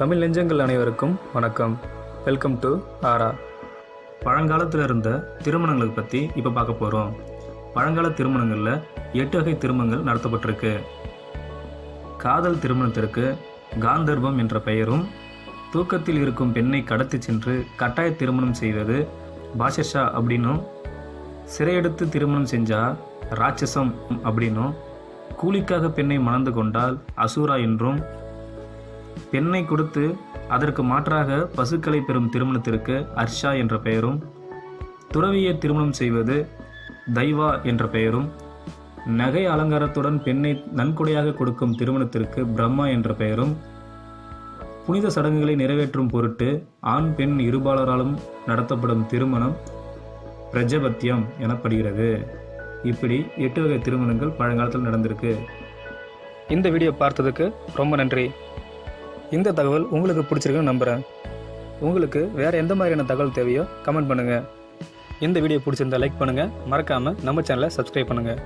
தமிழ் நெஞ்சங்கள் அனைவருக்கும் வணக்கம். வெல்கம் டு ஆரா. பழங்காலத்தில் இருந்த திருமணங்களை பற்றி இப்போ பார்க்க போகிறோம். பழங்கால திருமணங்களில் 8 வகை திருமணங்கள் நடத்தப்பட்டிருக்கு. காதல் திருமணத்திற்கு காந்தர்வம் என்ற பெயரும், தூக்கத்தில் இருக்கும் பெண்ணை கடத்தி சென்று கட்டாய திருமணம் செய்வது பாஷஷா அப்படின்னும், சிறையெடுத்து திருமணம் செஞ்சால் ராட்சசம் அப்படின்னும், கூலிக்காக பெண்ணை மணந்து கொண்டால் அசூரா என்றும், பெண்ணை கொடுத்து அதற்கு மாற்றாக பசுக்களை பெறும் திருமணத்திற்கு அர்ஷா என்ற பெயரும், துறவியை திருமணம் செய்வது தைவா என்ற பெயரும், நகை அலங்காரத்துடன் பெண்ணை நன்கொடையாக கொடுக்கும் திருமணத்திற்கு பிரம்மா என்ற பெயரும், புனித சடங்குகளை நிறைவேற்றும் பொருட்டு ஆண் பெண் இருபாலராலும் நடத்தப்படும் திருமணம் பிரஜபத்தியம் எனப்படுகிறது. இப்படி 8 வகை திருமணங்கள் பழங்காலத்தில் நடந்திருக்கு. இந்த வீடியோ பார்த்ததுக்கு ரொம்ப நன்றி. இந்த தகவல் உங்களுக்கு பிடிச்சிருக்குன்னு நம்புகிறேன். உங்களுக்கு வேறு எந்த மாதிரியான தகவல் தேவையோ கமெண்ட் பண்ணுங்கள். இந்த வீடியோ பிடிச்சிருந்தா லைக் பண்ணுங்கள். மறக்காமல் நம்ம சேனலை சப்ஸ்கிரைப் பண்ணுங்கள்.